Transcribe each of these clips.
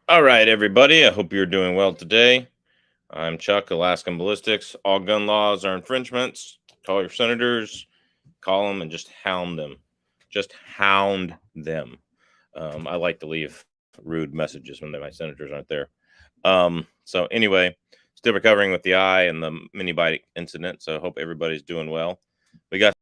All right, everybody. I hope you're doing well today. I'm Chuck, Alaskan Ballistics. All gun laws are infringements. Call your senators, call them, and just hound them. Just hound them. I like to leave rude messages when my senators aren't there. So anyway, still recovering with the eye and the mini bike incident. So I hope everybody's doing well. We got.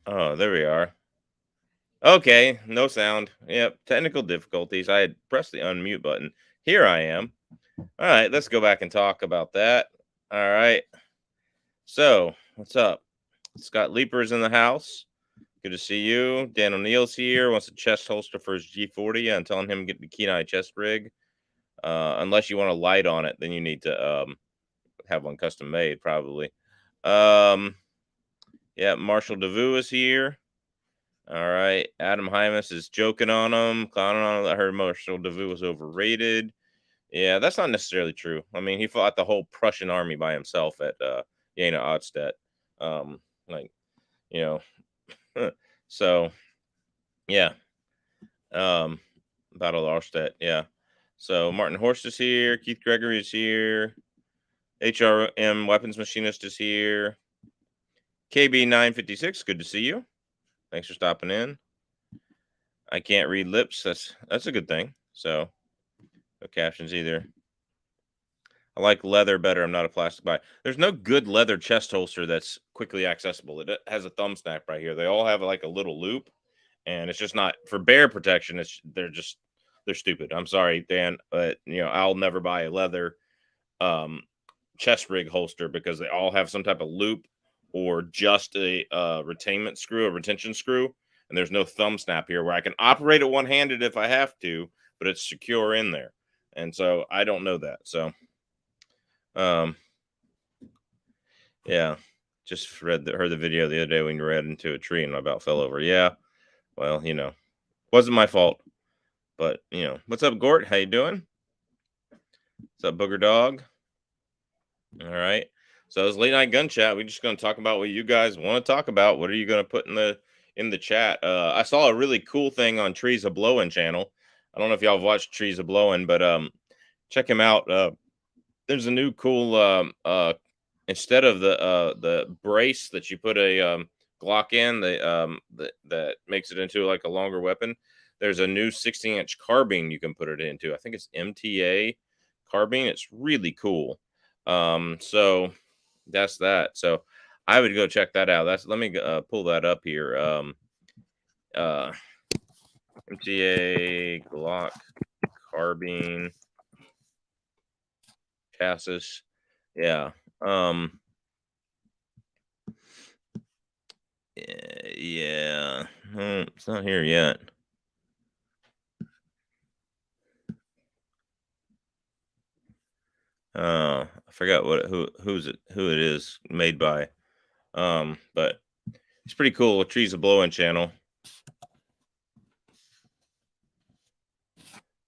Oh, there we are. Okay, no sound. Yep, technical difficulties. I had pressed the unmute button. Here I am. All right, let's go back and talk about that. All right. So, what's up? Scott Leeper's in the house. Good to see you. Dan O'Neill's here. Wants a chest holster for his G40. I'm telling him to get the Kenai chest rig. Unless you want a light on it, then you need to have one custom made, probably. Yeah, Marshall DeVue is here. All right. Adam Hymas is joking on him, clowning on him. I heard Marshall DeVue was overrated. Yeah, that's not necessarily true. I mean, he fought the whole Prussian army by himself at Jena Odstedt. Like, you know, so yeah. Um, Battle of Arstedt, yeah. So Martin Horst is here. Keith Gregory is here. HRM Weapons Machinist is here. KB956, good to see you. Thanks for stopping in. I can't read lips. That's a good thing. So no captions either. I like leather better. I'm not a plastic guy. There's no good leather chest holster that's quickly accessible. It has a thumb snap right here. They all have like a little loop, and it's just not for bear protection. They're stupid. I'm sorry, Dan, but I'll never buy a leather um, chest rig holster because they all have some type of loop or just a retainment screw, a retention screw, and there's no thumb snap here where I can operate it one handed if I have to, but it's secure in there. And so I don't know that. So um, yeah, just heard the video the other day when you ran into a tree and about fell over. Yeah, well, wasn't my fault, but what's up, Gort? How you doing? What's up, Booger Dog? All right. So it's late night gun chat. We're just going to talk about what you guys want to talk about. What are you going to put in the chat? I saw a really cool thing on Trees of Blowing channel. I don't know if y'all have watched Trees of Blowing, but check him out. There's a new cool instead of the brace that you put a Glock in, that makes it into like a longer weapon. There's a new 16-inch carbine you can put it into. I think it's MTA carbine. It's really cool. So that's that. So I would go check that out. Let me pull that up here. Uh, MTA Glock carbine chassis. Yeah. Um, yeah. It's not here yet. I forgot who it is made by. But it's pretty cool. Trees of Blowing channel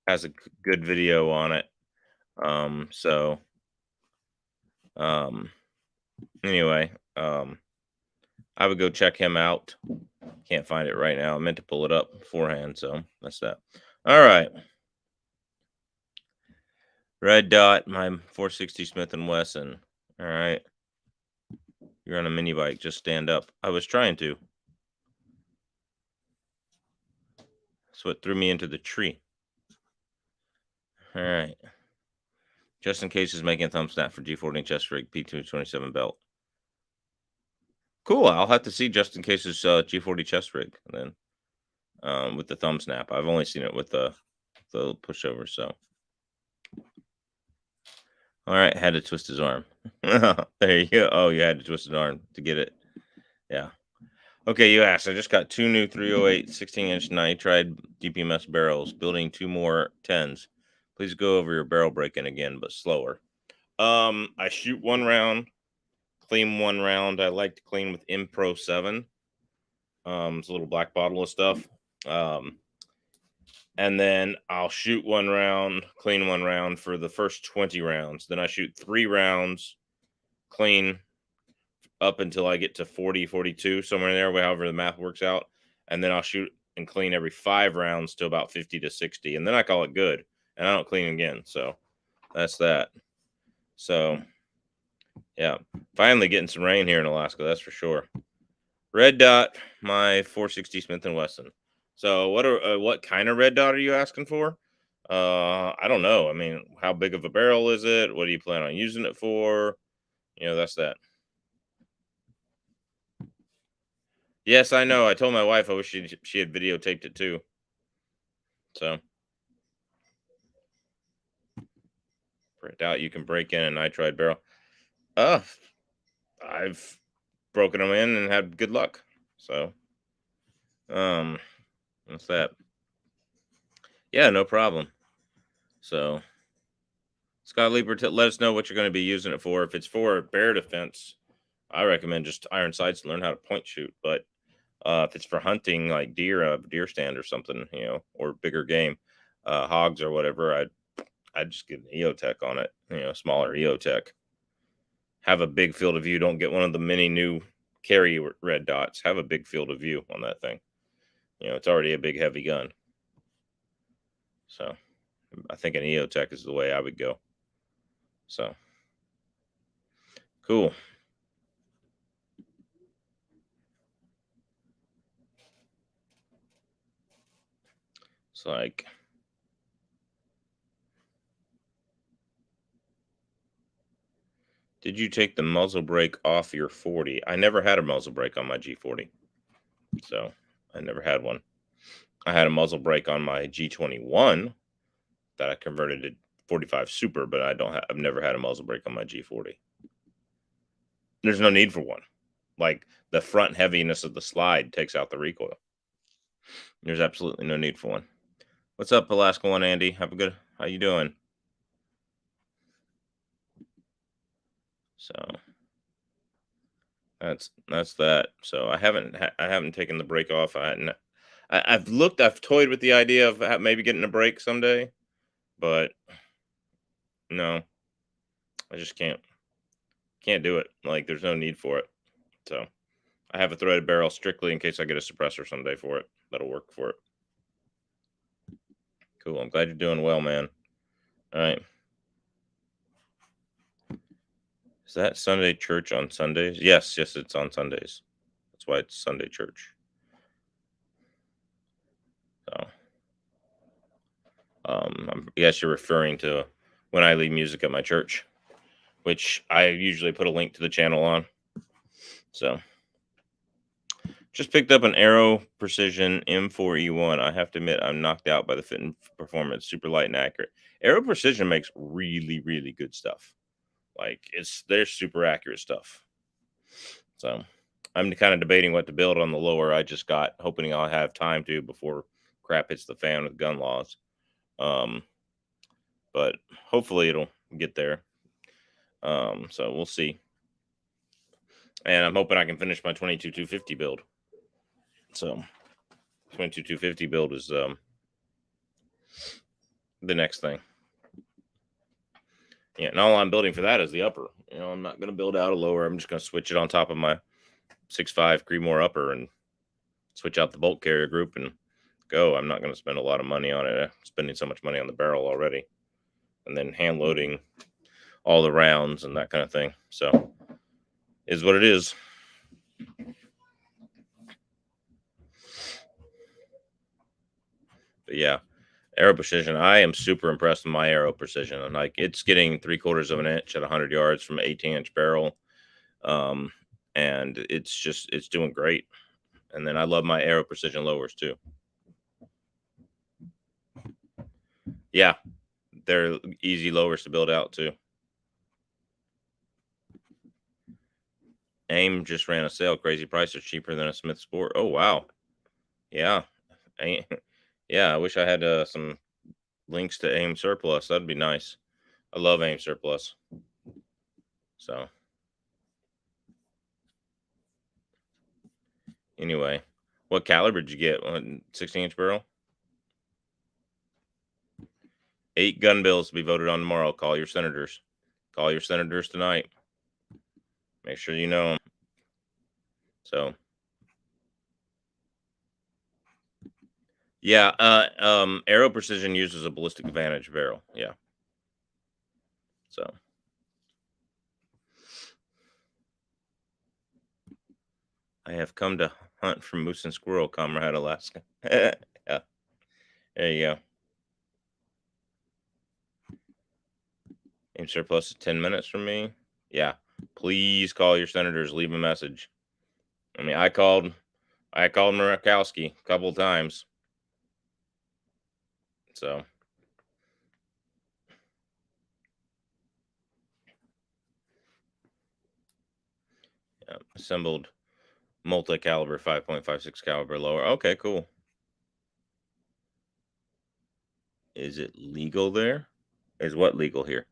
has a good video on it. So Anyway, I would go check him out. Can't find it right now. I meant to pull it up beforehand, so that's that. All right. Red Dot, my 460 Smith & Wesson. All right. You're on a mini bike. Just stand up. I was trying to. That's what threw me into the tree. All right. Just in case is making a thumb snap for G14 chest rig P227 belt. Cool. I'll have to see just in case's G40 chest rig then with the thumb snap. I've only seen it with the pushover. So, all right, had to twist his arm. There you go. Oh, you had to twist his arm to get it. Yeah. Okay, you asked. I just got 2 new 308 16-inch nitride DPMS barrels. Building 2 more 10s. Please go over your barrel break-in again, but slower. I shoot 1 round. Clean 1 round. I like to clean with Impro 7. It's a little black bottle of stuff. And then I'll shoot 1 round, clean 1 round for the first 20 rounds. Then I shoot 3 rounds, clean up until I get to 40, 42, somewhere in there, however the math works out. And then I'll shoot and clean every 5 rounds to about 50 to 60. And then I call it good. And I don't clean again. So that's that. So yeah, finally getting some rain here in Alaska, that's for sure. Red Dot, my 460 Smith & Wesson. So what kind of red dot are you asking for? I don't know. I mean, how big of a barrel is it? What do you plan on using it for? That's that. Yes, I know. I told my wife I wish she had videotaped it too. So red dot, you can break in a nitride barrel. I've broken them in and had good luck. So that's that. Yeah, no problem. So Scott Leeper, let us know what you're going to be using it for. If it's for bear defense, I recommend just iron sights and learn how to point shoot. But if it's for hunting, like deer stand or something, or bigger game, hogs or whatever, I'd just get an EOTech on it, smaller EOTech. Have a big field of view. Don't get one of the many new carry red dots. Have a big field of view on that thing. It's already a big, heavy gun. So I think an EOTech is the way I would go. So cool. It's like, did you take the muzzle brake off your 40? I never had a muzzle brake on my G40. So I never had one. I had a muzzle brake on my G21 that I converted to 45 Super, but I've never had a muzzle brake on my G40. There's no need for one. Like, the front heaviness of the slide takes out the recoil. There's absolutely no need for one. What's up, Alaska One Andy? How you doing? So that's that. So I haven't taken the brake off. I've toyed with the idea of maybe getting a brake someday, but no, I just can't do it. Like, there's no need for it. So I have a threaded barrel strictly in case I get a suppressor someday for it. That'll work for it. Cool. I'm glad you're doing well, man. All right. Is that Sunday church on Sundays? Yes, it's on Sundays. That's why it's Sunday church. So, I guess you're referring to when I lead music at my church, which I usually put a link to the channel on. So, just picked up an Aero Precision M4E1. I have to admit, I'm knocked out by the fit and performance. Super light and accurate. Aero Precision makes really, really good stuff. Like, they're super accurate stuff. So I'm kind of debating what to build on the lower I just got, hoping I'll have time to before crap hits the fan with gun laws. But hopefully it'll get there. So we'll see. And I'm hoping I can finish my 22-250 build. So 22-250 build is the next thing. Yeah, and all I'm building for that is the upper. I'm not going to build out a lower. I'm just going to switch it on top of my 6.5 Creedmoor upper and switch out the bolt carrier group and go. I'm not going to spend a lot of money on it. I'm spending so much money on the barrel already, and then hand loading all the rounds and that kind of thing. So, is what it is. But yeah, arrow precision. I am super impressed with my arrow precision. And like, it's getting 3/4 of an inch at 100 yards from an 18-inch barrel. And it's doing great. And then I love my arrow precision lowers too. Yeah, they're easy lowers to build out too. AIM just ran a sale. Crazy price. Are cheaper than a Smith Sport. Oh wow. Yeah. Yeah. I wish I had some links to AIM surplus. That'd be nice. I love AIM surplus. So anyway, what caliber did you get? 16-inch barrel? 8 gun bills to be voted on tomorrow. Call your senators. Call your senators tonight. Make sure you know them. So yeah, arrow precision uses a ballistic advantage barrel. Yeah. So I have come to hunt for moose and squirrel, Comrade Alaska. Yeah. There you go. AIM surplus is 10 minutes from me. Yeah. Please call your senators. Leave a message. I mean, I called Murakowski a couple of times. So yeah, assembled multi-caliber 5.56 caliber lower. Okay, cool. Is it legal there? Is what legal here?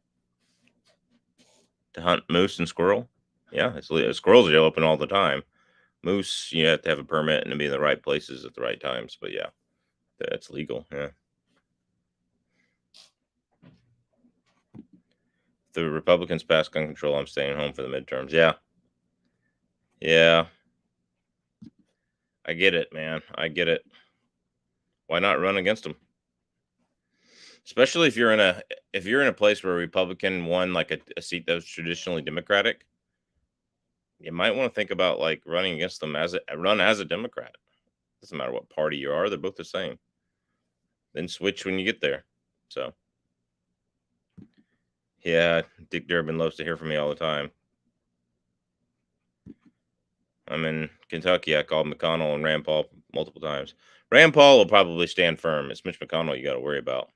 To hunt moose and squirrel? Yeah, it's squirrels are open all the time. Moose, you have to have a permit and to be in the right places at the right times. But yeah, that's legal. Yeah. If the Republicans pass gun control, I'm staying home for the midterms. Yeah. Yeah. I get it, man. I get it. Why not run against them? Especially if you're in a place where a Republican won like a seat that was traditionally Democratic, you might want to think about like running against them run as a Democrat. Doesn't matter what party you are; they're both the same. Then switch when you get there. So, yeah, Dick Durbin loves to hear from me all the time. I'm in Kentucky. I called McConnell and Rand Paul multiple times. Rand Paul will probably stand firm. It's Mitch McConnell you got to worry about.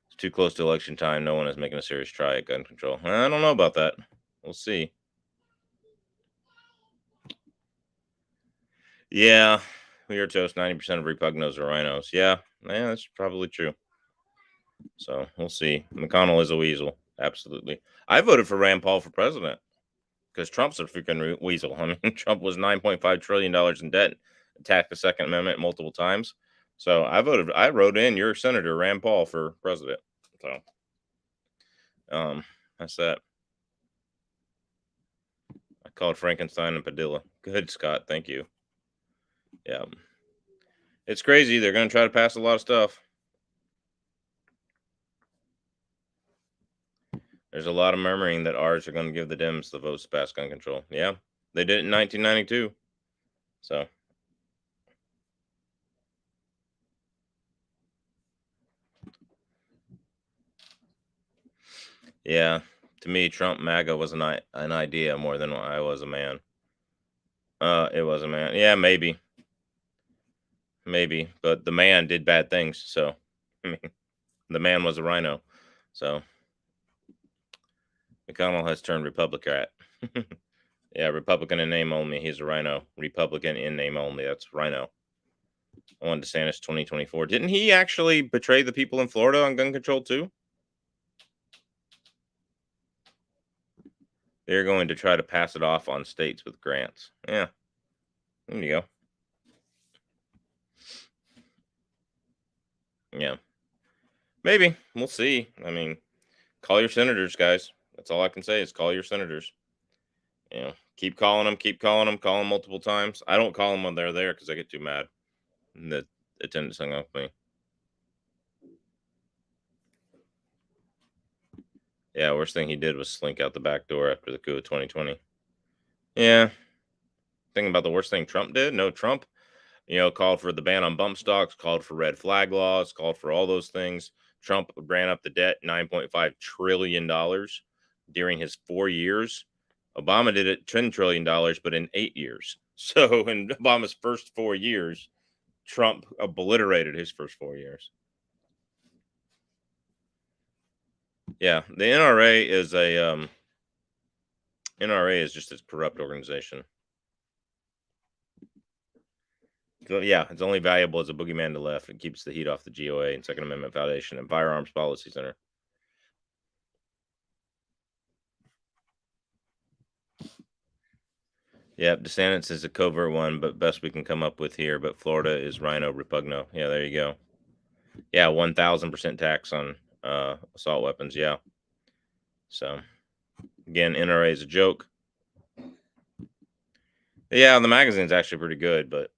It's too close to election time. No one is making a serious try at gun control. I don't know about that. We'll see. Yeah, we are toast. 90% of repugnos are rhinos. Yeah, that's probably true. So we'll see. McConnell is a weasel. Absolutely. I voted for Rand Paul for president because Trump's a freaking weasel. I mean, Trump was $9.5 trillion in debt, attacked the Second Amendment multiple times. So I wrote in your Senator Rand Paul for president. So, that's that. I called Frankenstein and Padilla. Good, Scott. Thank you. Yeah. It's crazy. They're going to try to pass a lot of stuff. There's a lot of murmuring that ours are going to give the Dems the votes to pass gun control. Yeah, they did it in 1992. So, yeah, to me, Trump MAGA was an idea more than I was a man. It was a man. Yeah, maybe, but the man did bad things. So, I mean, the man was a rhino. So, McConnell has turned Republican. Yeah, Republican in name only. He's a rhino. Republican in name only. That's rhino. I wanted DeSantis 2024. Didn't he actually betray the people in Florida on gun control too? They're going to try to pass it off on states with grants. Yeah. There you go. Yeah. Maybe. We'll see. I mean, call your senators, guys. That's all I can say is call your senators. You know, keep calling them, call them multiple times. I don't call them when they're there because I get too mad. And the attendants hung up with me. Yeah, worst thing he did was slink out the back door after the coup of 2020. Yeah. Thinking about the worst thing Trump did? No, Trump, called for the ban on bump stocks, called for red flag laws, called for all those things. Trump ran up the debt $9.5 trillion during his 4 years. Obama did it $10 trillion, but in 8 years. So in Obama's first 4 years, Trump obliterated his first 4 years. Yeah, the NRA is just a corrupt organization. So yeah, it's only valuable as a boogeyman to left. It keeps the heat off the GOA and Second Amendment Foundation and Firearms Policy Center. Yeah, DeSantis is a covert one, but best we can come up with here. But Florida is Rhino Repugno. Yeah, there you go. Yeah, 1,000% tax on assault weapons. Yeah. So again, NRA is a joke. Yeah, the magazine's actually pretty good, but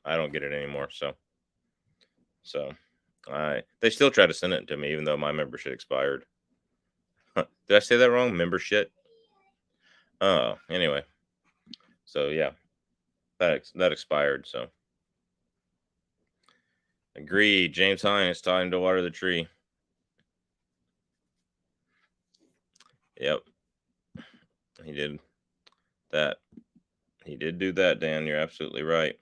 I don't get it anymore. So they still try to send it to me, even though my membership expired. Did I say that wrong? Membership? Oh, anyway. So yeah, that expired. So agreed. James Heine, it's time to water the tree. Yep, he did that. He did do that, Dan. You're absolutely right.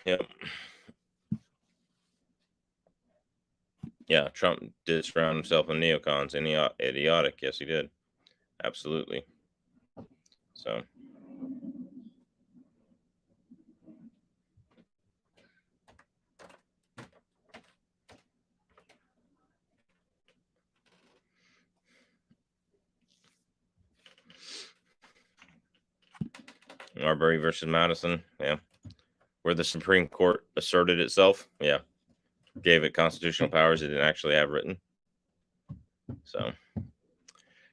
Yep. Yeah, Trump did surround himself with neocons. Idiotic. Yes, he did. Absolutely. So. Marbury versus Madison. Yeah. Where the Supreme Court asserted itself. Yeah. Gave it constitutional powers it didn't actually have written. So.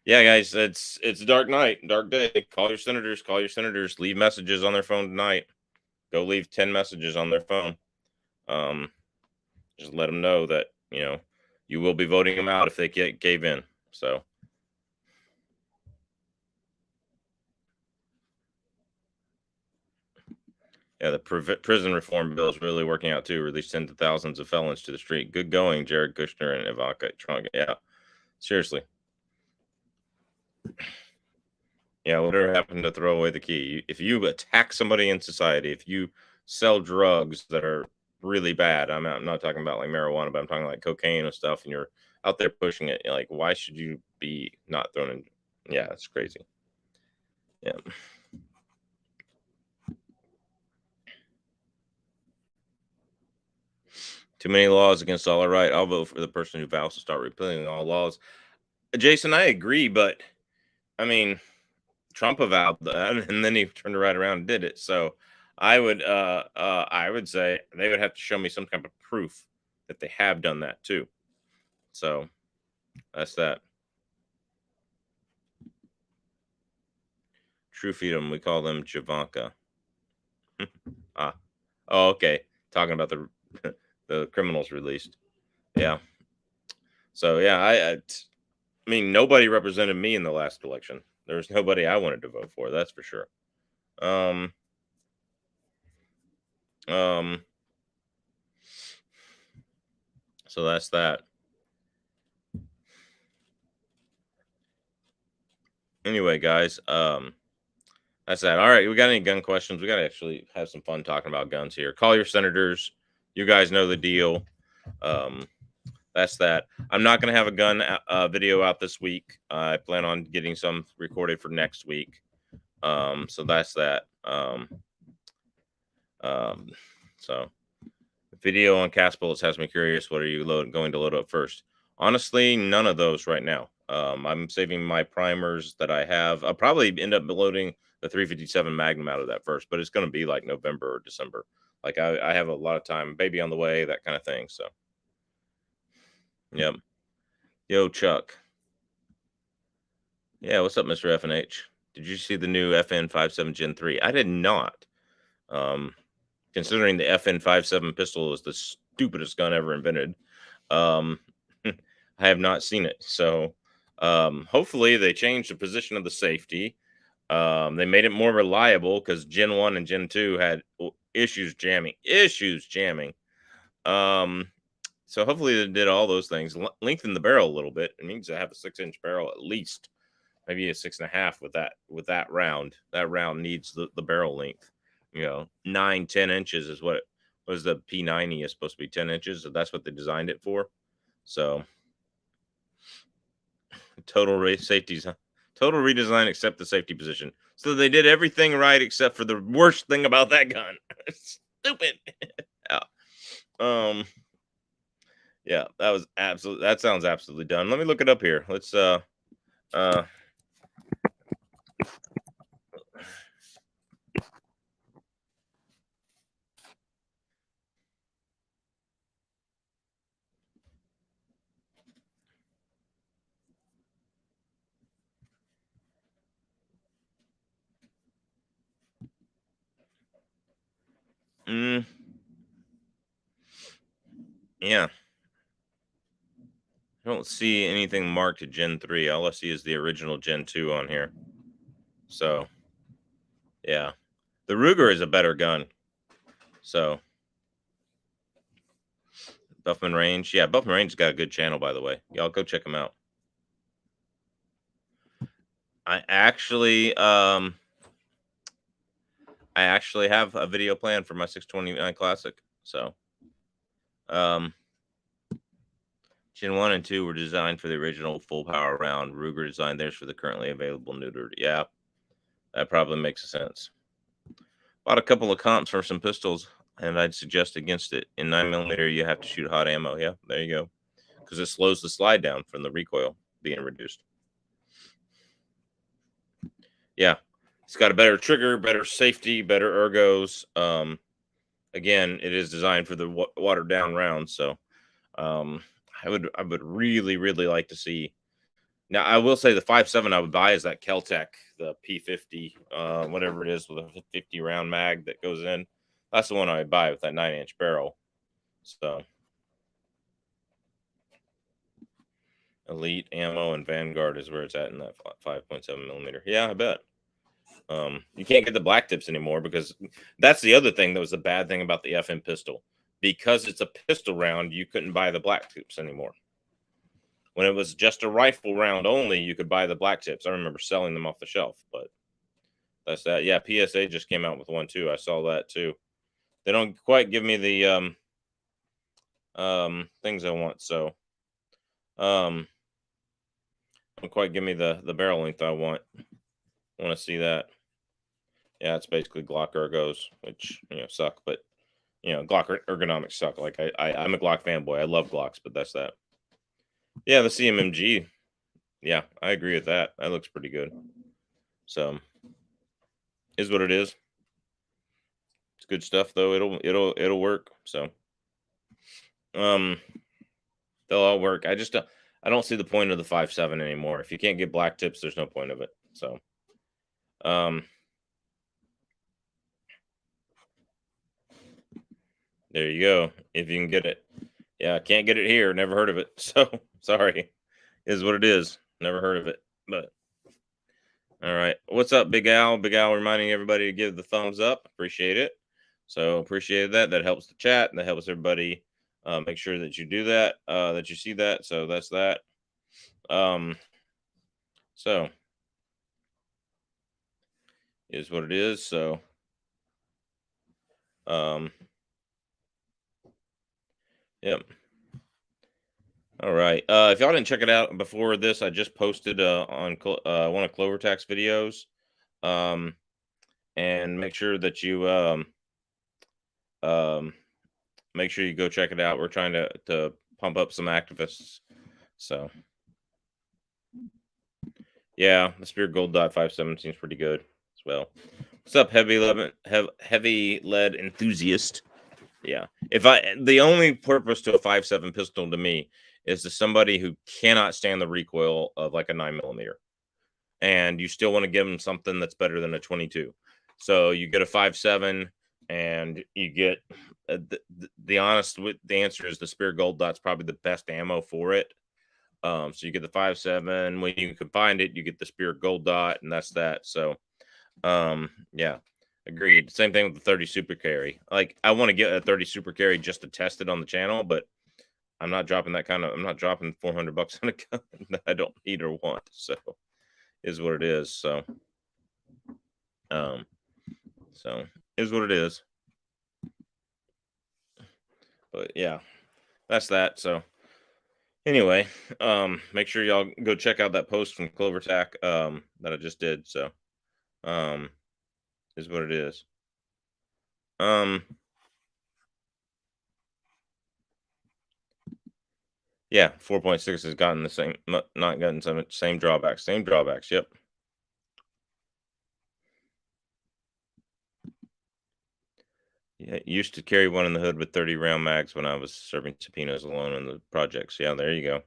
Yeah, guys, it's a dark night, dark day. Call your senators. Leave messages on their phone tonight. Go leave 10 messages on their phone. Just let them know that, you will be voting them out if they gave in. So. Yeah, the prison reform bill is really working out too. Release tens of thousands of felons to the street. Good going, Jared Kushner and Ivanka Trump. Yeah, seriously. Yeah, whatever happened to throw away the key? If you attack somebody in society, if you sell drugs that are really bad, I'm not talking about like marijuana, but I'm talking like cocaine and stuff, and you're out there pushing it, like, why should you be not thrown in? Yeah, it's crazy. Yeah. Too many laws against all our right. I'll vote for the person who vows to start repealing all laws. Jason, I agree, but I mean, Trump avowed that, and then he turned right around and did it. So I would say they would have to show me some kind of proof that they have done that too. So that's that. True freedom, we call them Javanka. Oh, okay. Talking about the criminals released. Yeah. So yeah, I mean, nobody represented me in the last election. There was nobody I wanted to vote for. That's for sure. So that's that. Anyway, guys, that's that. All right, we got any gun questions? We got to actually have some fun talking about guns here. Call your senators. You guys know the deal. That's that. I'm not going to have a gun video out this week. I plan on getting some recorded for next week. So that's that. So video on cast bullets has me curious. What are you going to load up first? Honestly, none of those right now. I'm saving my primers that I have. I'll probably end up loading the 357 Magnum out of that first, but it's going to be like November or December. Like I have a lot of time, baby on the way, that kind of thing. So, yep. Yo, Chuck. Yeah, what's up, Mr. FNH? Did you see the new FN57 Gen 3? I did not. Considering the FN57 pistol is the stupidest gun ever invented, I have not seen it. So, hopefully they changed the position of the safety. They made it more reliable because Gen 1 and Gen 2 had issues jamming. So hopefully they did all those things. Lengthen the barrel a little bit. It means I have a 6-inch barrel at least, maybe a 6.5 with that round. That round needs the barrel length. 9-10 inches is what was the P90 is supposed to be 10 inches. So that's what they designed it for. So total redesign except the safety position. So they did everything right except for the worst thing about that gun. Stupid. Yeah. Yeah, that sounds absolutely done. Let me look it up here. Let's yeah. I don't see anything marked to Gen 3. All I see is the original Gen 2 on here. So, yeah. The Ruger is a better gun. So, Buffman Range. Yeah, Buffman Range has got a good channel, by the way. Y'all go check them out. I actually have a video plan for my 629 Classic. So, Gen 1 and 2 were designed for the original full power round. Ruger designed theirs for the currently available neutered. Yeah, that probably makes sense. Bought a couple of comps for some pistols, and I'd suggest against it. In 9mm, you have to shoot hot ammo. Yeah, there you go. Because it slows the slide down from the recoil being reduced. Yeah, it's got a better trigger, better safety, better ergos. Again, it is designed for the watered down rounds. So, I would really like to see. Now, I will say the 5.7 I would buy is that Keltec, the P50, whatever it is, with a 50 round mag that goes in. That's the one I would buy with that 9-inch barrel. So, Elite Ammo and Vanguard is where it's at in that 5.7mm. Yeah, I bet. You can't get the black tips anymore because that's the other thing that was the bad thing about the FN pistol. Because it's a pistol round, you couldn't buy the black tips anymore. When it was just a rifle round only, you could buy the black tips. I remember selling them off the shelf, but that's that. Yeah, PSA just came out with one too. I saw that too. They don't quite give me the things I want, so don't quite give me the barrel length I want. I want to see that. Yeah, it's basically Glock ergos, which suck, but Glock ergonomics suck. Like I'm a Glock fanboy. I love Glocks, but that's that. Yeah, the CMMG. Yeah, I agree with that. That looks pretty good. So, is what it is. It's good stuff though. It'll work. So, they'll all work. I don't see the point of the 5.7 anymore. If you can't get black tips, there's no point of it. So, there you go. If you can get it. Yeah, can't get it here. Never heard of it. So, sorry. Is what it is. Never heard of it. But all right. What's up, Big Al? Big Al reminding everybody to give the thumbs up. Appreciate it. So appreciate that. That helps the chat. And that helps everybody make sure that you do that, that you see that. So that's that. So is what it is. So yep. All right. If y'all didn't check it out before this, I just posted on one of Clovertack's videos. And make sure that you make sure you go check it out. We're trying to pump up some activists. So yeah, the Spear Gold Dot 5.7 seems pretty good. That's well. What's up, heavy lead enthusiast? Yeah. The only purpose to a 5.7 pistol to me is to somebody who cannot stand the recoil of like a 9mm, and you still want to give them something that's better than a 22. So you get a 5.7, and you get the answer is the Spear Gold Dot's probably the best ammo for it. So you get the 5.7. When you can find it, you get the Spear Gold Dot, and that's that. So yeah, agreed. Same thing with the 30 super carry. Like, I want to get a 30 super carry just to test it on the channel, but I'm not dropping I'm not dropping $400 on a gun that I don't need or want. So is what it is. So is what it is. But yeah, that's that. So anyway, make sure y'all go check out that post from CloverTac that I just did. So is what it is. Yeah, 4.6 has gotten the same, not gotten same drawbacks. Yep. Yeah, used to carry one in the hood with 30 round mags when I was serving subpoenas alone in the projects. Yeah, there you go.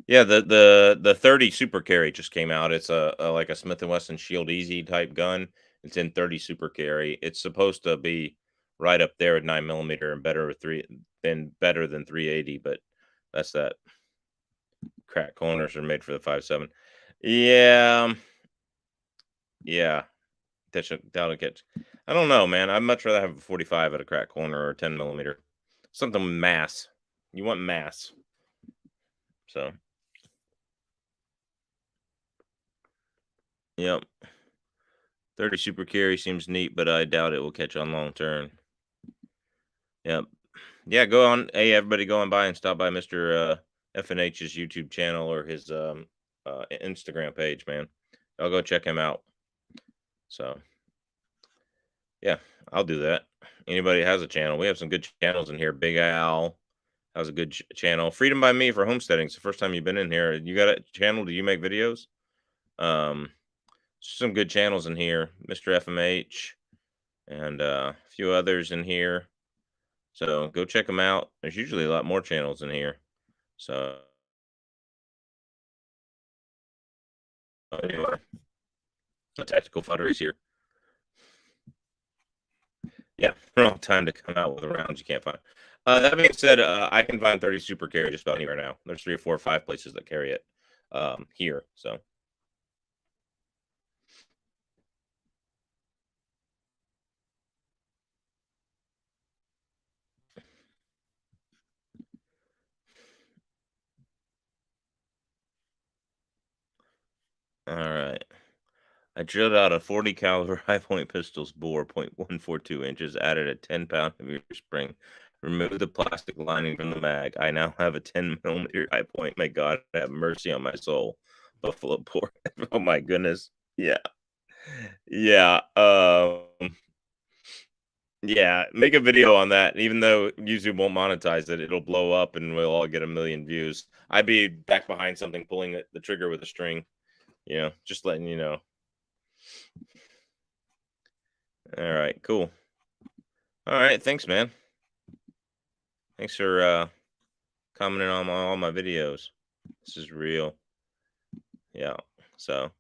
Yeah, the 30 super carry just came out. It's a like a Smith & Wesson Shield Easy type gun. It's in 30 super carry. It's supposed to be right up there at 9mm and better than 380, but that's that. Crack corners are made for the 5.7. Yeah. Yeah. That'll get. I don't know, man. I'd much rather have a 45 at a crack corner or a 10mm. Something with mass. You want mass. So. Yep. 30 super carry seems neat, but I doubt it will catch on long term. Yep. Yeah, go on. Hey, everybody going by and stop by Mr. FNH's YouTube channel or his Instagram page, man. I'll go check him out. So, yeah, I'll do that. Anybody has a channel. We have some good channels in here. Big Al has a good channel. Freedom by Me for homesteading. It's the first time you've been in here. You got a channel? Do you make videos? Some good channels in here. Mr. FMH and a few others in here. So go check them out. There's usually a lot more channels in here. So anyway, the Tacticool Fuddery is here. Yeah, wrong time to come out with the rounds you can't find. That being said, I can find 30 super carry just about anywhere now. There's 3 or 4 or 5 places that carry it here. So. All right. I drilled out a 40 caliber high point pistol's bore, 0.142 inches, added a 10-pound heavier spring, removed the plastic lining from the mag. I now have a 10mm high point. May God have mercy on my soul. Buffalo Port. Oh my goodness. Yeah. Yeah. Yeah. Make a video on that. Even though YouTube won't monetize it, it'll blow up and we'll all get a million views. I'd be back behind something pulling the trigger with a string. You know, just letting you know. All right, cool. All right, thanks, man. Thanks for commenting on all my videos. This is real. Yeah, so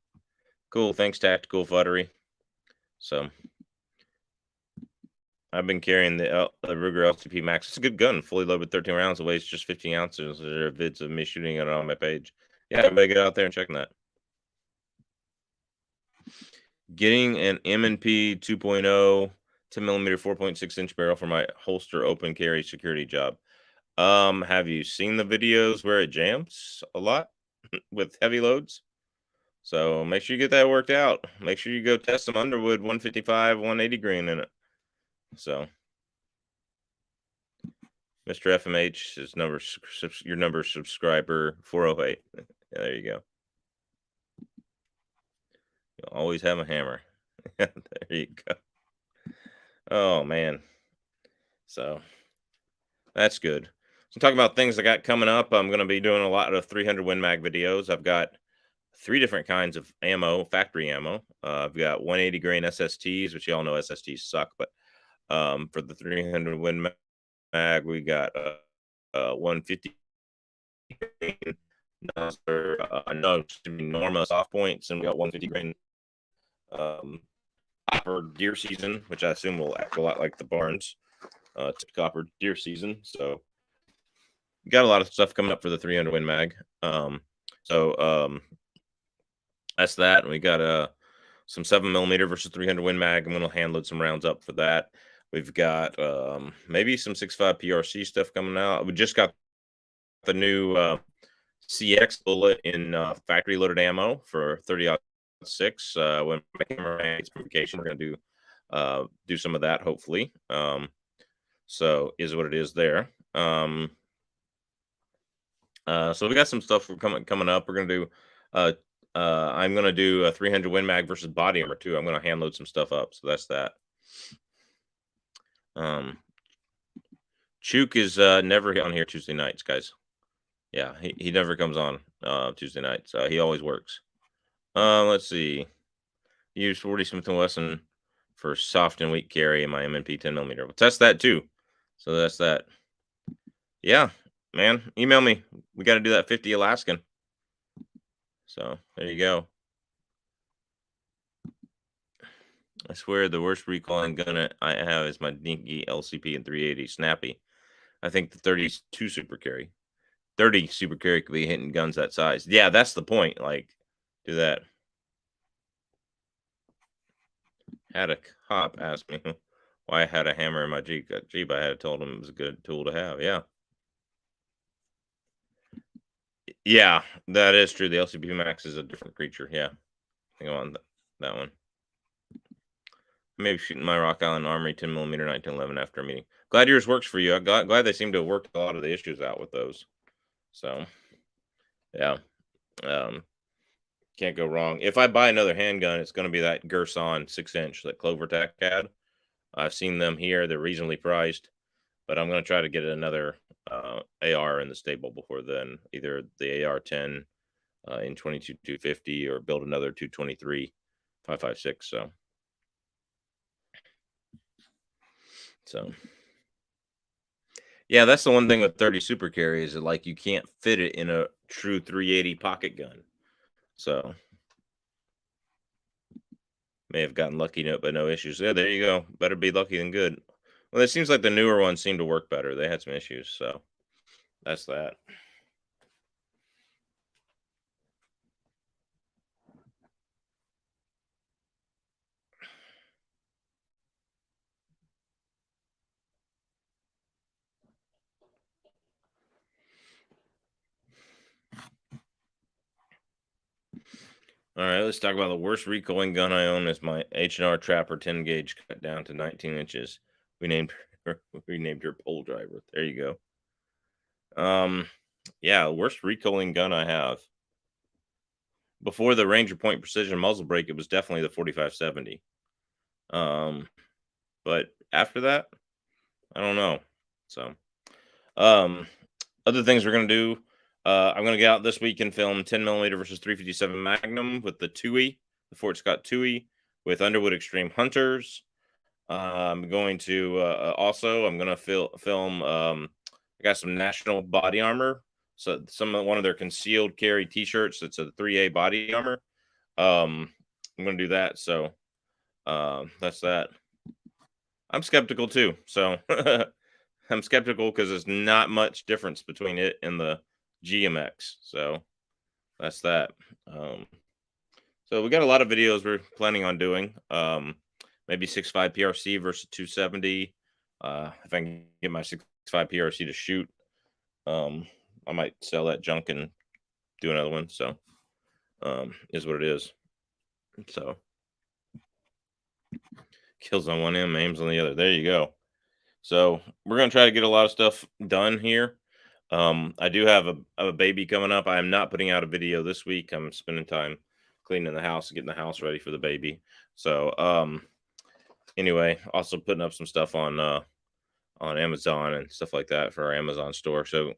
cool. Thanks, Tacticool Fuddery. So I've been carrying the Ruger LCP Max. It's a good gun, fully loaded with 13 rounds. It weighs just 15 ounces. There are vids of me shooting it on my page. Yeah, everybody get out there and check that. Getting an M&P 2.0 10mm 4.6-inch barrel for my holster open carry security job. Have you seen the videos where it jams a lot with heavy loads? So make sure you get that worked out. Make sure you go test some Underwood 155, 180 grain in it. So Mr. FMH is your number subscriber 408. Yeah, there you go. You'll always have a hammer. There you go. Oh man. So that's good. So talking about things I got coming up, I'm going to be doing a lot of 300 Win Mag videos. I've got 3 different kinds of ammo, factory ammo. I've got 180 grain SSTs, which y'all know SSTs suck, but for the 300 Win Mag, we got 150 grain, no, excuse me, Norma soft points, and we got 150 grain copper deer season, which I assume will act a lot like the Barnes copper deer season. So we got a lot of stuff coming up for the 300 Win Mag. That's that. And we got some 7mm versus 300 Win Mag. I'm going to hand load some rounds up for that. We've got maybe some 6.5 PRC stuff coming out. We just got the new CX bullet in factory loaded ammo for 30-06. When my camera gets publication, we're going to do some of that, hopefully. So is what it is there. So we got some stuff coming up. We're going to do I'm going to do a 300 Win Mag versus body armor too. I'm going to hand load some stuff up. So that's that. Chook is never on here Tuesday nights, guys. Yeah, he never comes on Tuesday nights. He always works. Let's see. Use 40 Smith & Wesson for soft and weak carry in my MNP 10mm. We'll test that too. So that's that. Yeah, man. Email me. We got to do that 50 Alaskan. So there you go. I swear the worst recoiling gun I have is my dinky LCP and 380 snappy. I think the 30 is too super carry. 30 super carry could be hitting guns that size. Yeah, that's the point. Like, do that. Had a cop ask me why I had a hammer in my Jeep. I had told him it was a good tool to have. Yeah. Yeah, that is true. The LCP Max is a different creature. Yeah. Hang on that one. Maybe shooting my Rock Island Armory 10mm 1911 after a meeting. Glad yours works for you. I'm glad they seem to have worked a lot of the issues out with those. So, yeah. Can't go wrong. If I buy another handgun, it's going to be that Gerson 6-inch that Clovertech had. I've seen them here. They're reasonably priced, but I'm going to try to get another AR in the stable before then. Either the AR-10 in 22-250 or build another 223 5.56. So yeah, that's the one thing with 30 super carry is that, like, you can't fit it in a true 380 pocket gun. So may have gotten lucky, but no issues. Yeah, there you go. Better be lucky than good. Well, it seems like the newer ones seem to work better. They had some issues, so that's that. All right, let's talk about the worst recoiling gun I own. Is my H&R Trapper 10 gauge cut down to 19 inches. We named her pole driver. There you go. Yeah, worst recoiling gun I have. Before the Ranger Point Precision muzzle brake, it was definitely the 4570. But after that, I don't know. So, other things we're gonna do. I'm gonna get out this week and film 10mm versus 357 Magnum with the Tui, the Fort Scott Tui, with Underwood Extreme Hunters. I'm going to I'm gonna film. I got some National body armor. So one of their concealed carry T-shirts. It's a 3A body armor. I'm gonna do that. So that's that. I'm skeptical too. So I'm skeptical because there's not much difference between it and the GMX. So that's that. So we got a lot of videos we're planning on doing. Maybe 6.5 PRC versus 270. If I can get my 6.5 PRC to shoot, I might sell that junk and do another one. So is what it is. So kills on one end, aims on the other. There you go. So we're gonna try to get a lot of stuff done here. I do have a baby coming up. I am not putting out a video this week. I'm spending time cleaning the house, getting the house ready for the baby. So anyway, also putting up some stuff on Amazon and stuff like that for our Amazon store. So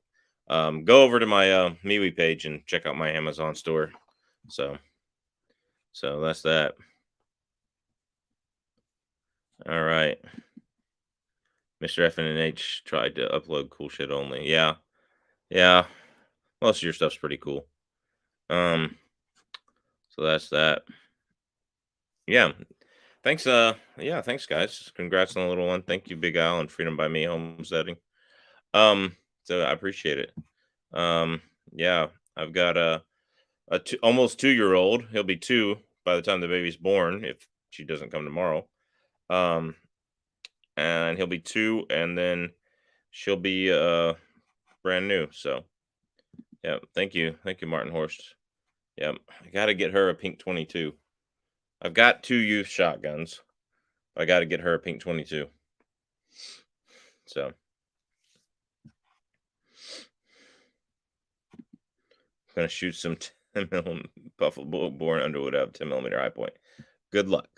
go over to my MeWe page and check out my Amazon store. So that's that. All right. Mr. FNH tried to upload cool shit only. Yeah. Yeah. Most of your stuff's pretty cool. So that's that. Yeah. Thanks, yeah, thanks guys. Congrats on the little one. Thank you, Big Al and Freedom by Me homesteading. So I appreciate it. Yeah, I've got almost 2-year-old. He'll be 2 by the time the baby's born if she doesn't come tomorrow. And he'll be 2, and then she'll be brand new. So yeah, thank you, Martin Horst. Yep, I got to get her a pink 22. I've got 2 youth shotguns. I got to get her a pink 22. So I'm gonna shoot some 10 millimeter Buffalo Born Underwood out of 10 millimeter high point. Good luck.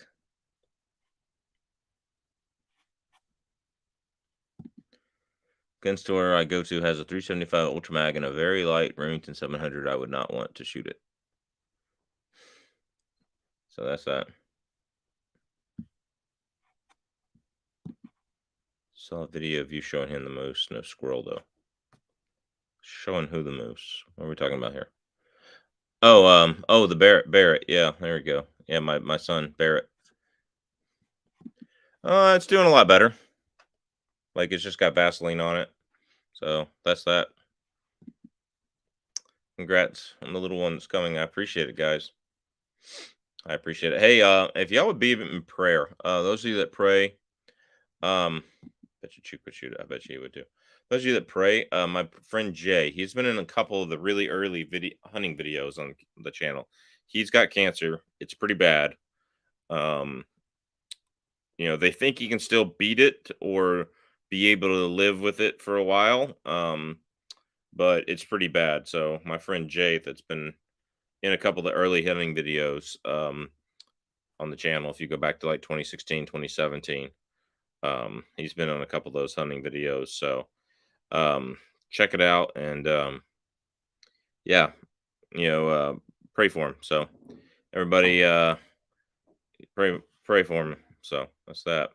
Gun store I go to has a 375 Ultra Mag and a very light Remington 700. I would not want to shoot it. So that's that. Saw a video of you showing him the moose. No squirrel though. Showing who the moose? What are we talking about here? Oh, the Barrett. Yeah, there we go. Yeah, my son Barrett. It's doing a lot better. Like it's just got Vaseline on it. So that's that. Congrats on the little one that's coming. I appreciate it, guys. I appreciate it. Hey, if y'all would be in prayer, those of you that pray, bet you Chuck would shoot it. I bet you would too. Those of you that pray, my friend Jay, he's been in a couple of the really early hunting videos on the channel. He's got cancer. It's pretty bad. They think he can still beat it or be able to live with it for a while. But it's pretty bad. So my friend Jay, that's been in a couple of the early hunting videos on the channel, if you go back to like 2016, 2017, he's been on a couple of those hunting videos. So check it out and yeah, pray for him. So everybody pray for him. So that's that.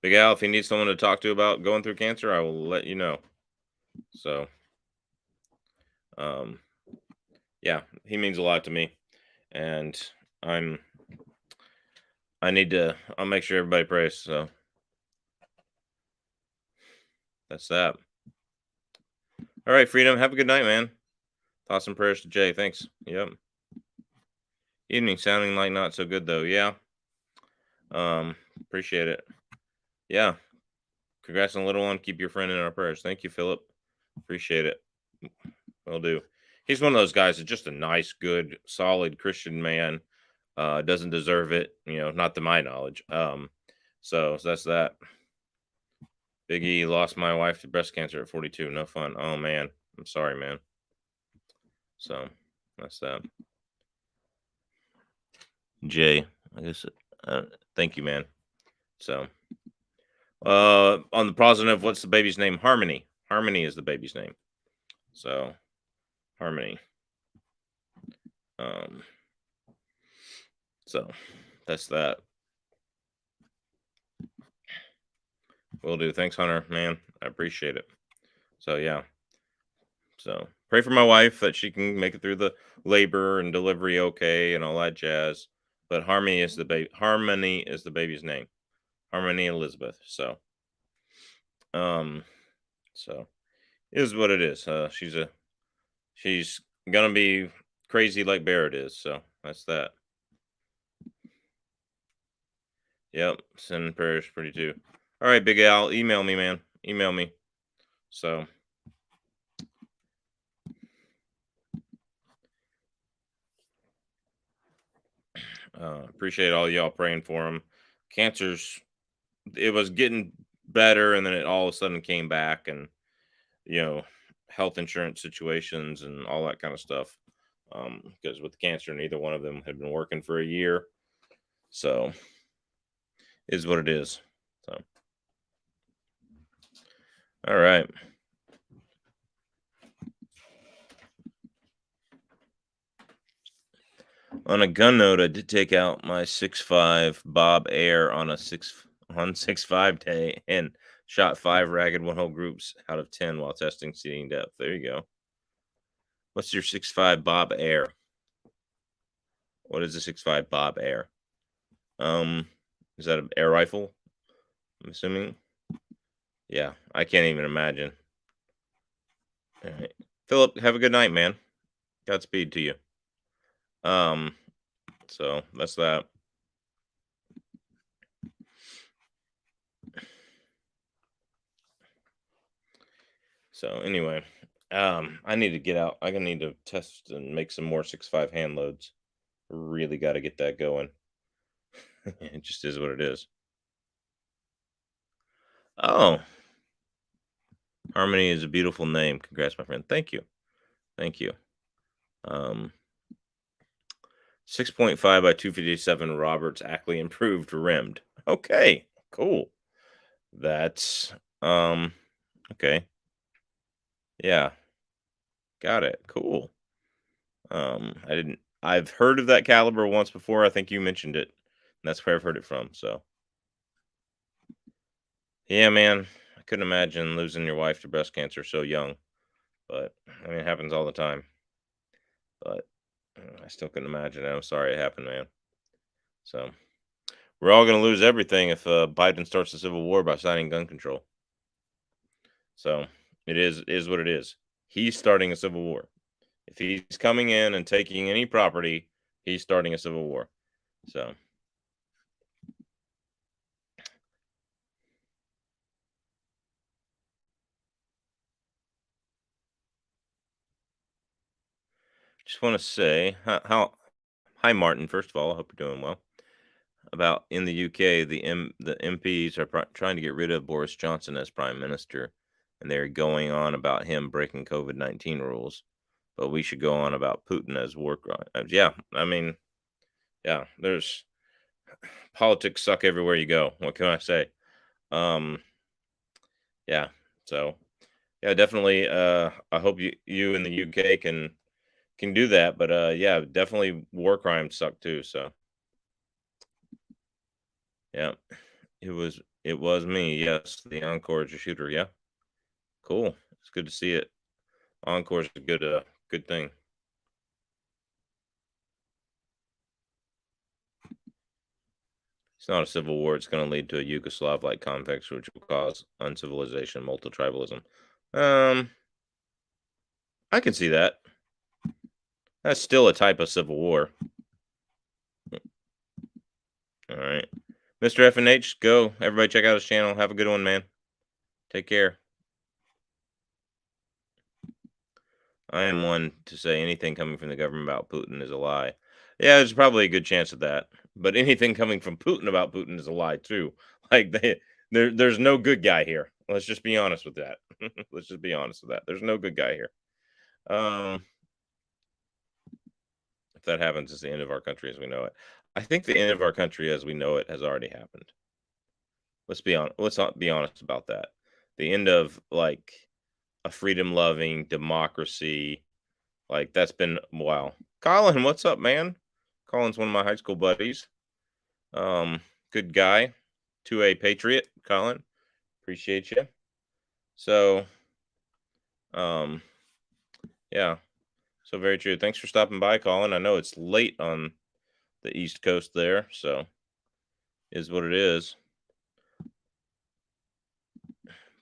Big Al, if you need someone to talk to about going through cancer, I will let you know. So yeah, he means a lot to me, and I'll make sure everybody prays. So that's that. All right, Freedom, have a good night, man. Thoughts and prayers to Jay. Thanks. Yep. Evening sounding like not so good though. Yeah. Appreciate it. Yeah. Congrats on the little one. Keep your friend in our prayers. Thank you, Philip. Appreciate it. Will do. He's one of those guys that's just a nice, good, solid Christian man. Doesn't deserve it, not to my knowledge. So that's that. Big E lost my wife to breast cancer at 42. No fun. Oh man, I'm sorry, man. So that's that. Jay, I guess. Thank you, man. So, on the positive, what's the baby's name? Harmony. Harmony is the baby's name. So, Harmony. So that's that. Will do. Thanks, Hunter. Man, I appreciate it. So yeah. So pray for my wife that she can make it through the labor and delivery okay and all that jazz. But Harmony is the baby. Harmony is the baby's name. Harmony Elizabeth. So so it is what it is. She's gonna be crazy like Barrett is. So that's that. Yep. Send prayers pretty too. All right, Big Al, email me, man. Email me. So appreciate all y'all praying for him. It was getting better, and then it all of a sudden came back, and health insurance situations and all that kind of stuff. Because with cancer, neither one of them had been working for a year, so is what it is. So all right. On a gun note, I did take out my 6.5 Bob Air on a 6.5 day and shot 5 ragged one-hole groups out of 10 while testing seating depth. There you go. What's your 6.5 Bob Air? What is a 6.5 Bob Air? Is that an air rifle? I'm assuming. Yeah, I can't even imagine. All right. Philip, have a good night, man. Godspeed to you. So that's that. So anyway, I need to get out. I need to test and make some more 6.5 hand loads. Really got to get that going. It just is what it is. Oh, Harmony is a beautiful name. Congrats, my friend. Thank you. Thank you. 6.5 by 257 Roberts Ackley improved rimmed. Okay, cool. That's okay. Yeah. Got it. Cool. I've heard of that caliber once before. I think you mentioned it. And that's where I've heard it from. So yeah, man. I couldn't imagine losing your wife to breast cancer so young. But I mean, it happens all the time. But I still couldn't imagine it. I'm sorry it happened, man. So we're all gonna lose everything if Biden starts a civil war by signing gun control. So it is what it is. He's starting a civil war. If he's coming in and taking any property, he's starting a civil war. So just want to say hi Martin. First of all, I hope you're doing well. About in the UK, the MPs are trying to get rid of Boris Johnson as prime minister, and they're going on about him breaking COVID-19 rules. But we should go on about Putin as war crime. Yeah, I mean, yeah, there's politics suck everywhere you go. What can I say? Yeah. So yeah, definitely. I hope you in the UK can do that. But yeah, definitely war crimes suck too. So yeah, it was me. Yes, the Encore is a shooter. Yeah, cool. It's good to see it. Encore is a good thing. It's not a civil war. It's going to lead to a Yugoslav-like context, which will cause uncivilization, multi-tribalism. I can see that. That's still a type of civil war. All right. Mr. F&H, go. Everybody check out his channel. Have a good one, man. Take care. I am one to say anything coming from the government about Putin is a lie. Yeah, there's probably a good chance of that. But anything coming from Putin about Putin is a lie too. Like there's no good guy here. Let's just be honest with that. Let's just be honest with that. There's no good guy here. If that happens, it's the end of our country as we know it. I think the end of our country as we know it has already happened. Let's not be honest about that. The end of like a freedom loving democracy. Like that's been wow. Colin, what's up, man? Colin's one of my high school buddies. Good guy. 2A Patriot, Colin. Appreciate you. So, yeah. So very true. Thanks for stopping by, Colin. I know it's late on the East Coast there, so is what it is.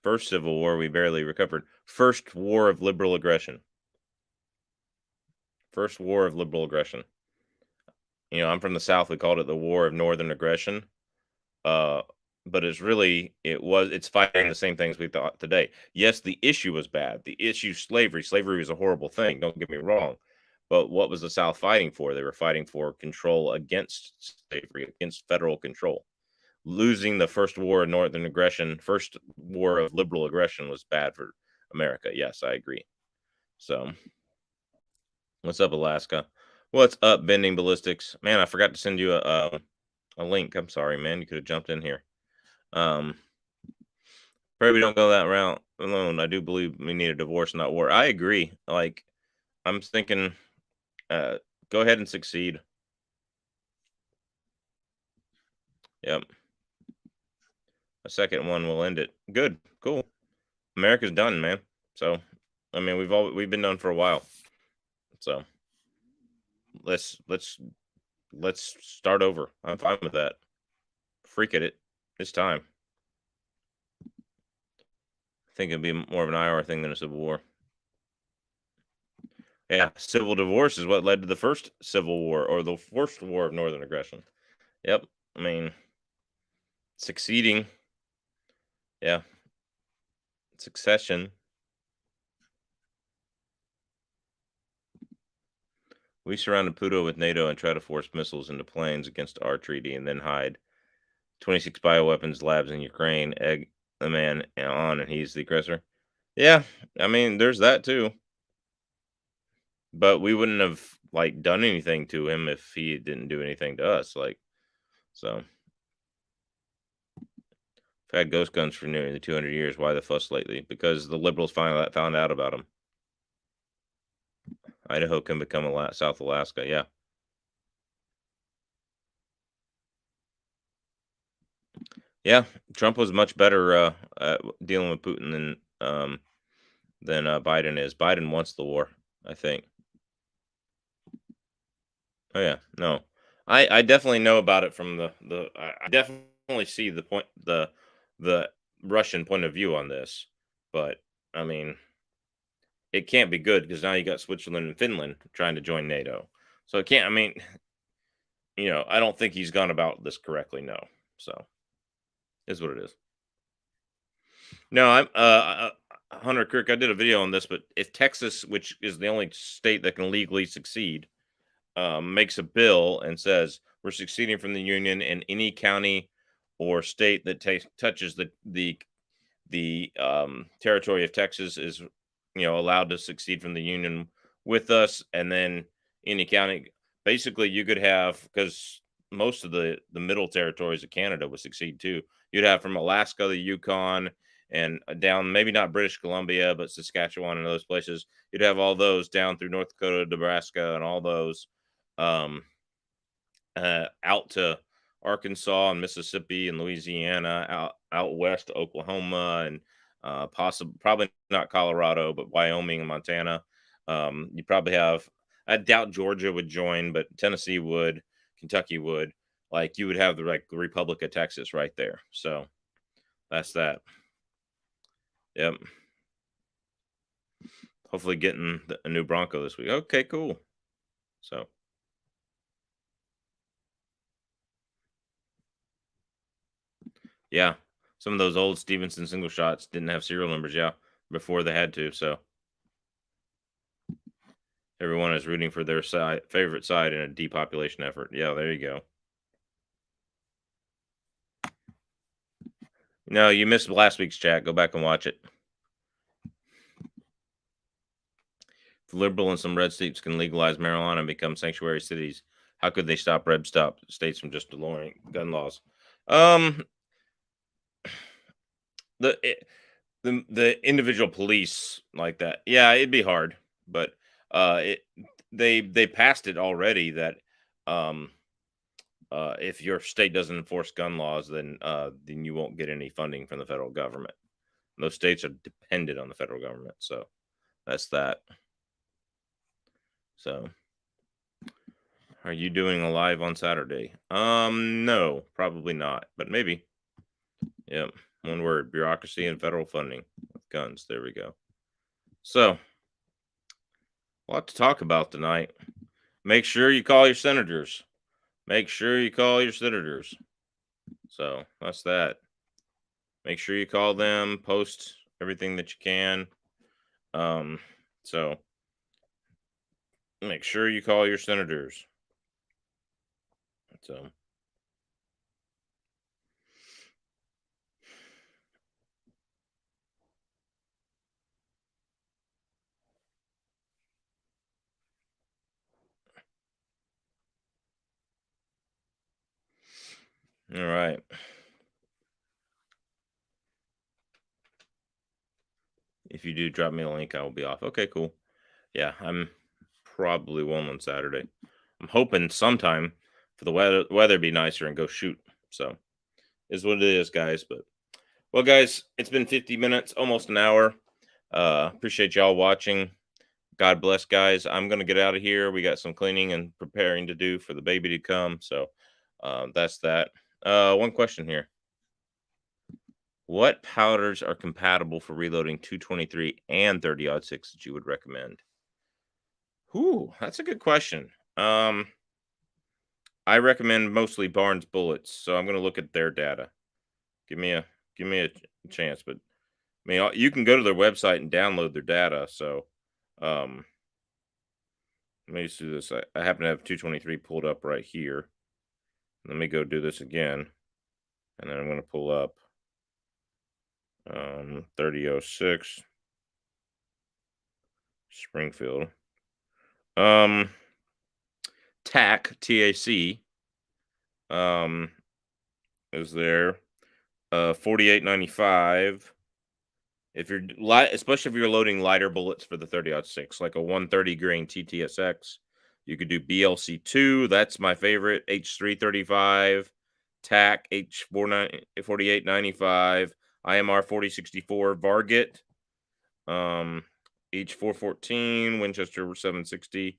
First Civil War, we barely recovered. First War of Liberal Aggression. First War of Liberal Aggression. You know, I'm from the South. We called it the War of Northern Aggression. But it's fighting the same things we thought today. Yes, the issue was bad. The issue, slavery. Slavery was a horrible thing. Don't get me wrong. But what was the South fighting for? They were fighting for control against slavery, against federal control. Losing the first war of Northern aggression, first war of liberal aggression was bad for America. Yes, I agree. So, what's up, Alaska? What's up, Bending Ballistics? Man, I forgot to send you a link. I'm sorry, man. You could have jumped in here. Pray we don't go that route alone. I do believe we need a divorce, not war. I agree. Like, I'm thinking, go ahead and succeed. Yep. A second one will end it. Good. Cool. America's done, man. So, I mean, we've been done for a while. So let's let's let's start over. I'm fine with that. Freak at it. It's time. I think it'd be more of an IR thing than a civil war. Yeah, civil divorce is what led to the first civil war or the first war of northern aggression. Yep. I mean, succeeding. Yeah. Succession. We surrounded Pluto with NATO and try to force missiles into planes against our treaty and then hide 26 bioweapons labs in Ukraine, egg the man on, and he's the aggressor. Yeah, I mean, there's that too. But we wouldn't have like done anything to him if he didn't do anything to us. Like, so I've had ghost guns for nearly 200 years. Why the fuss lately? Because the liberals finally found out about them. Idaho can become South Alaska. Yeah. Yeah. Trump was much better at dealing with Putin than Biden is. Biden wants the war, I think. Oh yeah, no, I definitely know about it from I definitely see the Russian point of view on this, but I mean it can't be good because now you got Switzerland and Finland trying to join NATO, so it can't. I mean, I don't think he's gone about this correctly. No, so is what it is. No, I'm Hunter Kirk. I did a video on this, but if Texas, which is the only state that can legally succeed, makes a bill and says we're seceding from the union, and any county or state that touches the territory of Texas is allowed to succeed from the union with us, and then any county, basically you could have, because most of the middle territories of Canada would succeed too. You'd have from Alaska, the Yukon, and down, maybe not British Columbia, but Saskatchewan and those places. You'd have all those down through North Dakota, Nebraska, and all those um, out to Arkansas and Mississippi and Louisiana, out west to Oklahoma, and probably not Colorado, but Wyoming and Montana. You probably have. I doubt Georgia would join, but Tennessee would, Kentucky would. Like, you would have the Republic of Texas right there. So that's that. Yep. Hopefully getting a new Bronco this week. Okay, cool. So yeah, some of those old Stevenson single shots didn't have serial numbers. Yeah, before they had to. So everyone is rooting for their favorite side in a depopulation effort. Yeah, there you go. No, you missed last week's chat. Go back and watch it. If liberal and some red states can legalize marijuana and become sanctuary cities, how could they stop red states from just lowering gun laws? Um, the the individual police like that. Yeah, it'd be hard, but they passed it already that um if your state doesn't enforce gun laws, then you won't get any funding from the federal government. Those states are dependent on the federal government, so that's that. So, are you doing a live on Saturday? No, probably not, but maybe. Yep, one word: bureaucracy and federal funding with guns. There we go. So, a lot to talk about tonight. Make sure you call your senators. Make sure you call your senators. So that's that. Make sure you call them, post everything that you can. So make sure you call your senators. So all right. If you do drop me a link, I will be off. Okay, cool. Yeah, I'm probably one on Saturday. I'm hoping sometime for the weather be nicer and go shoot. So is what it is, guys. But well, guys, it's been 50 minutes, almost an hour. Appreciate y'all watching. God bless, guys. I'm gonna get out of here. We got some cleaning and preparing to do for the baby to come. So that's that. One question here. What powders are compatible for reloading 223 and 30-06 that you would recommend? Whew, that's a good question. I recommend mostly Barnes bullets, so I'm going to look at their data. Give me a chance, but I mean, you can go to their website and download their data. So, let me just do this. I happen to have 223 pulled up right here. Let me go do this again, and then I'm going to pull up 30-06 Springfield. TAC is there. 48.95. If you're light, especially if you're loading lighter bullets for the 30-06, like a 130 grain TTSX, you could do BLC2. That's my favorite. H335, TAC H4895, IMR 4064, Varget, H414, Winchester 760.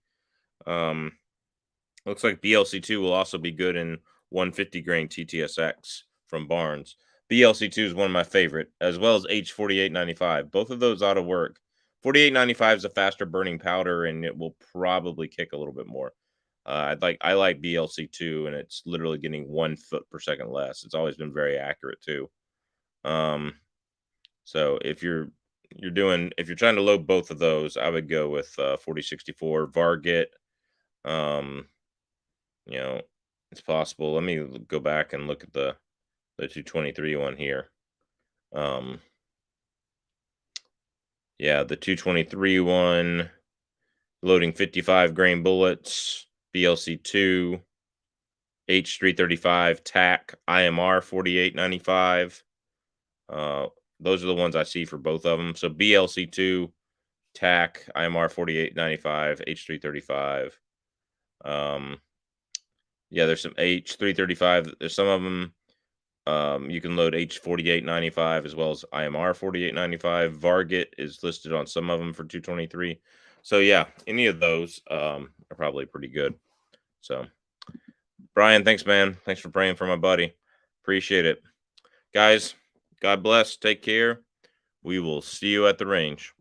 Looks like BLC2 will also be good in 150 grain TTSX from Barnes. BLC2 is one of my favorite, as well as H4895. Both of those ought to work. 4895 is a faster burning powder, and it will probably kick a little bit more. I like BLC2, and it's literally getting 1 foot per second less. It's always been very accurate too. So if you're trying to load both of those, I would go with 4064 Varget. It's possible. Let me go back and look at the 223 one here. Yeah, the 223 one, loading 55 grain bullets, BLC2, H335, TAC, IMR 4895. Those are the ones I see for both of them. So BLC2, TAC, IMR 4895, H335. Yeah, there's some H335. There's some of them. You can load H4895 as well as IMR 4895. Varget is listed on some of them for 223. So yeah, any of those are probably pretty good. So Brian, thanks, man. Thanks for praying for my buddy. Appreciate it. Guys, God bless. Take care. We will see you at the range.